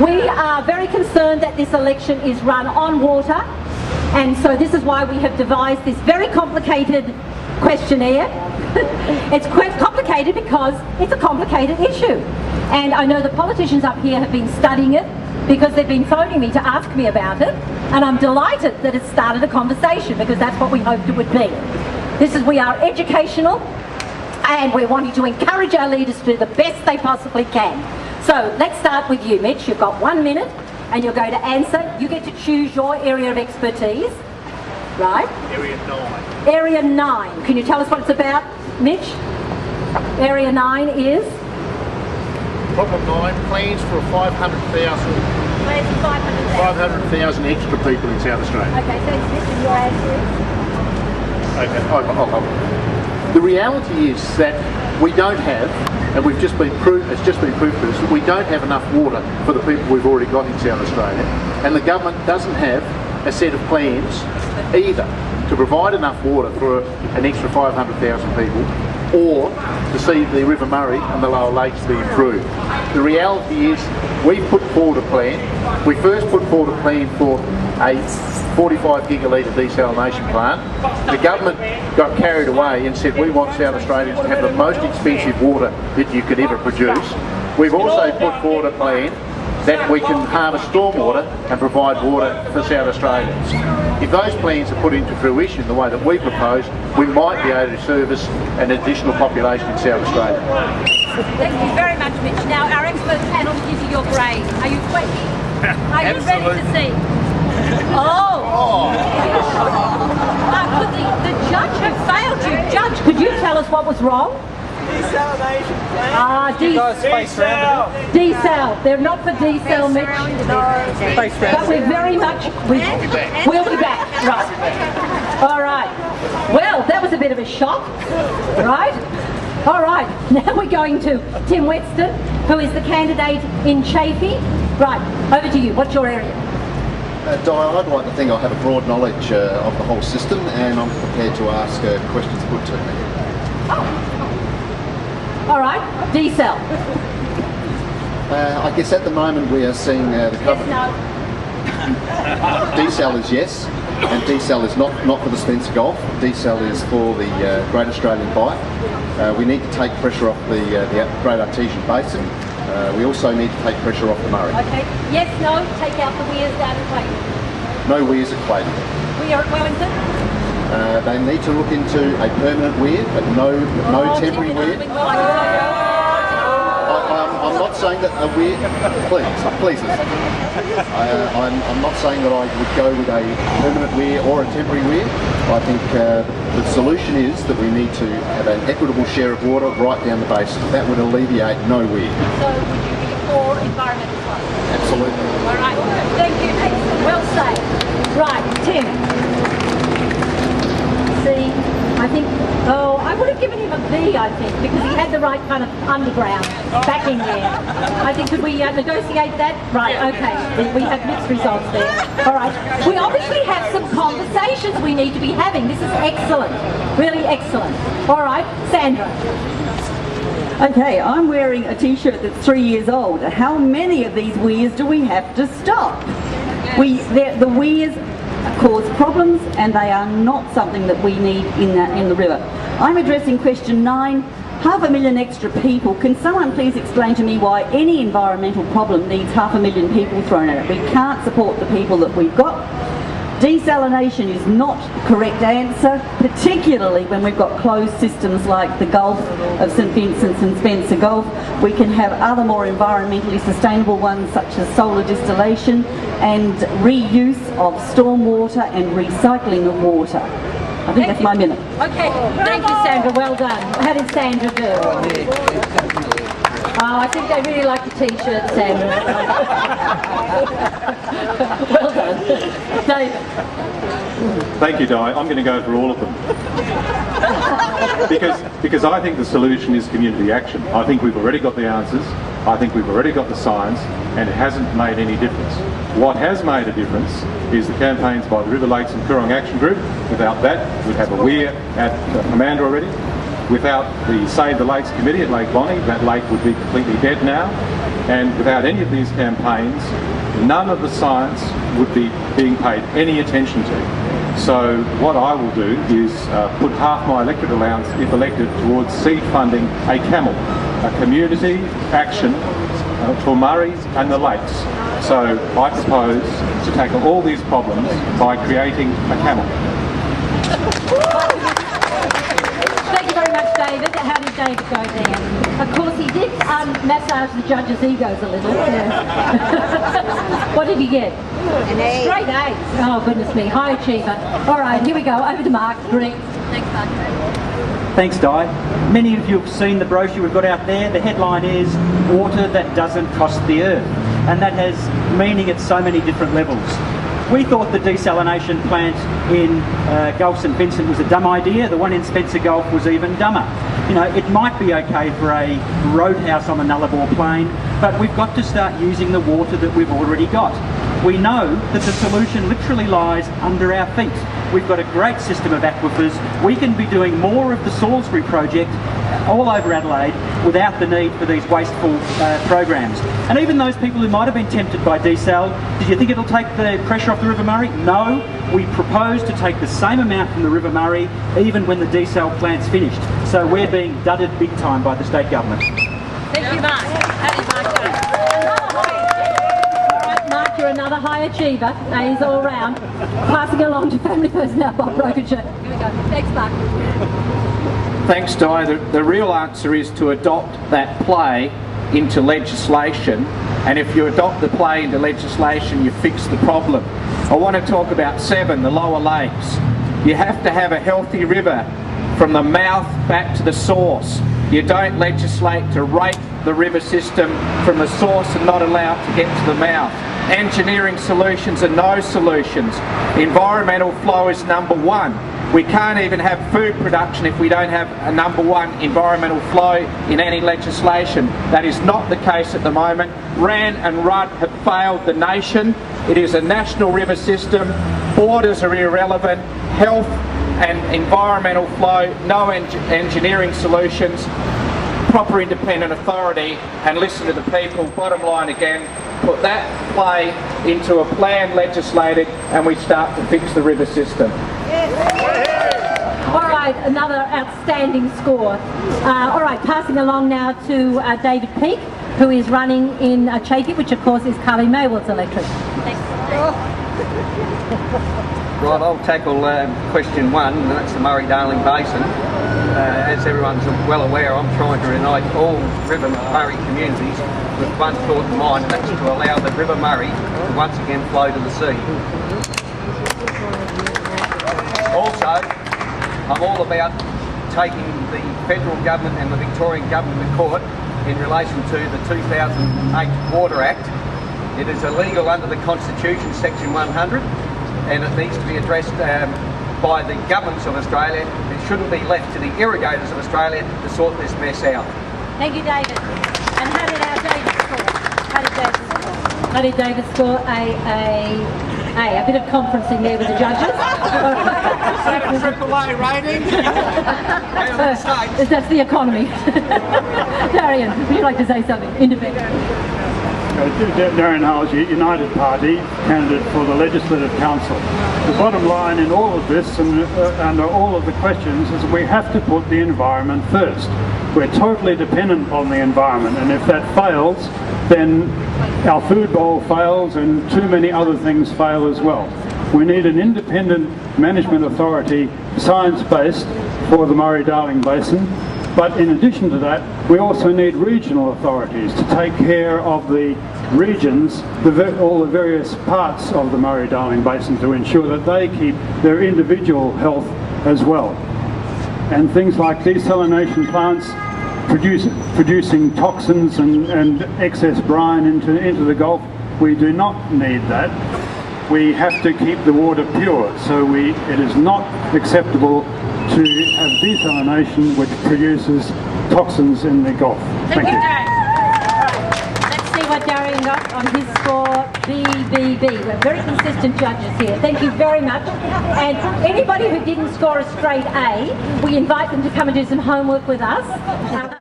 We are very concerned that this election is run on water, and so this is why we have devised this very complicated questionnaire. It's quite complicated because it's a complicated issue. And I know the politicians up here have been studying it because they've been phoning me to ask me about it, and I'm delighted that it started a conversation because that's what we hoped it would be. We are educational, and we're wanting to encourage our leaders to do the best they possibly can. So let's start with you, Mitch. You've got 1 minute and you're going to answer. You get to choose your area of expertise, right? Area 9. Area 9. Can you tell us what it's about, Mitch? Area 9 is? Problem 9, plans for 500,000. Plans for 500,000. 500,000 extra people in South Australia. Okay, so it's Mitch and your answer Okay, the reality is that we don't have, and it's just been proved to us, that we don't have enough water for the people we've already got in South Australia, and the government doesn't have a set of plans either to provide enough water for an extra 500,000 people, or to see the River Murray and the lower lakes be improved. The reality is we've put forward a plan. We first put forward a plan for a 45 gigalitre desalination plant. The government got carried away and said we want South Australians to have the most expensive water that you could ever produce. We've also put forward a plan that we can harvest stormwater and provide water for South Australians. If those plans are put into fruition the way that we propose, we might be able to service an additional population in South Australia. Thank you very much, Mitch. Now, our expert panel will give you your grade. Are you ready? Are you ready to see? Could the judge have failed you? Judge, could you tell us what was wrong? Desalination plant. Desal. They're not for desal, Mitch. But we're very much. We'll be back. Right. All right. Well, that was a bit of a shock, right? All right. Now we're going to Tim Weston, who is the candidate in Chafee. Right. Over to you. What's your area? Di, I'd like to think I have a broad knowledge of the whole system, and I'm prepared to ask questions put to me. Oh. All right, desal. I guess at the moment we are seeing the cover. Desal is yes, and desal is not for the Spencer Gulf. Desal is for the Great Australian Bight. We need to take pressure off the Great Artesian Basin. We also need to take pressure off the Murray. Okay. Yes, no, take out the weirs down at Clayton. No weirs at Clayton. We are at Wellington. They need to look into a permanent weir, but no temporary weir. I'm not saying that a weir, please listen. I'm not saying that I would go with a permanent weir or a temporary weir. I think the solution is that we need to have an equitable share of water right down the basin. That would alleviate no weir. So would you be for environmental funds? Absolutely. All right. Thank you. Well said. Right, Tim. I think, I would have given him a B, I think, because he had the right kind of underground backing there. I think, could we negotiate that? Right, okay. We have mixed results there. All right. We obviously have some conversations we need to be having. This is excellent. Really excellent. All right, Sandra. Okay, I'm wearing a t-shirt that's 3 years old. How many of these weirs do we have to stop? The weirs cause problems, and they are not something that we need in the river. I'm addressing question 9. 500,000 extra people. Can someone please explain to me why any environmental problem needs 500,000 people thrown at it? We can't support the people that we've got. Desalination is not the correct answer, particularly when we've got closed systems like the Gulf of St Vincent's and Spencer Gulf. We can have other more environmentally sustainable ones such as solar distillation and reuse of stormwater and recycling of water. I think that's my minute. Okay, thank you, Sandra. Well done. How did Sandra do? Oh, I think they really like the t-shirt, Sandra. Well done. David. Thank you, Di. I'm going to go for all of them. because I think the solution is community action. I think we've already got the answers. I think we've already got the science, and it hasn't made any difference. What has made a difference is the campaigns by the River Lakes and Coorong Action Group. Without that, we'd have a weir at Amanda already. Without the Save the Lakes Committee at Lake Bonnie, that lake would be completely dead now. And without any of these campaigns, none of the science would be being paid any attention to. So what I will do is put half my electorate allowance, if elected, towards seed funding a CAML, a community action for Murray and the lakes. So I propose to tackle all these problems by creating a CAML. Thank you very much, David. How did David go there? Of course, he did massage the judges' egos a little. Yeah. What did he get? An A. Straight A. Oh, goodness me. High achiever. All right, here we go. Over to Mark. Great. Thanks, Mark. Thanks, Di. Many of you have seen the brochure we've got out there. The headline is "Water that doesn't cost the earth," and that has meaning at so many different levels. We thought the desalination plant in Gulf St Vincent was a dumb idea. The one in Spencer Gulf was even dumber. You know, it might be okay for a roadhouse on the Nullarbor Plain, but we've got to start using the water that we've already got. We know that the solution literally lies under our feet. We've got a great system of aquifers. We can be doing more of the Salisbury project all over Adelaide without the need for these wasteful programs. And even those people who might have been tempted by desal, did you think it'll take the pressure off the River Murray? No, we propose to take the same amount from the River Murray even when the desal plant's finished. So we're being dudded big time by the state government. Thank you, Mark. How did Mark go? Mark, you're another high achiever. A's all round. Passing along to family personnel, Bob Rokacher. Here we go. Thanks, Mark. Thanks, Di. The real answer is to adopt that play into legislation, and if you adopt the play into legislation, you fix the problem. I want to talk about 7, the lower lakes. You have to have a healthy river from the mouth back to the source. You don't legislate to rape the river system from the source and not allow it to get to the mouth. Engineering solutions are no solutions. Environmental flow is number 1. We can't even have food production if we don't have a number 1 environmental flow in any legislation. That is not the case at the moment. RAN and RUD have failed the nation. It is a national river system. Borders are irrelevant. Health and environmental flow, no engineering solutions, proper independent authority, and listen to the people. Bottom line again, put that play into a plan legislated and we start to fix the river system. All right, another outstanding score. All right, passing along now to David Peake, who is running in Chafey, which of course is Carly Maywell's electorate. Thanks. Right, I'll tackle question 1, and that's the Murray-Darling Basin. As everyone's well aware, I'm trying to unite all River Murray communities with one thought in mind, and that's to allow the River Murray to once again flow to the sea. Also, I'm all about taking the federal government and the Victorian government to court in relation to the 2008 Water Act. It is illegal under the Constitution, Section 100, and it needs to be addressed by the governments of Australia. It shouldn't be left to the irrigators of Australia to sort this mess out. Thank you, David. And how did our David score? How did David score? A bit of conferencing there with the judges. Triple A rating. That's the economy. Darian, would you like to say something? Independent. Darren Howes, United Party, candidate for the Legislative Council. The bottom line in all of this and under all of the questions is we have to put the environment first. We're totally dependent on the environment, and if that fails, then our food bowl fails and too many other things fail as well. We need an independent management authority, science-based, for the Murray-Darling Basin. But in addition to that, we also need regional authorities to take care of the regions, all the various parts of the Murray-Darling Basin, to ensure that they keep their individual health as well. And things like desalination plants producing toxins and excess brine into the Gulf, we do not need that. We have to keep the water pure, so it is not acceptable to have desalination which produces toxins in the Gulf. Thank you. Let's see what Darian got on his score. BBB. We're very consistent judges here. Thank you very much. And anybody who didn't score a straight A, we invite them to come and do some homework with us.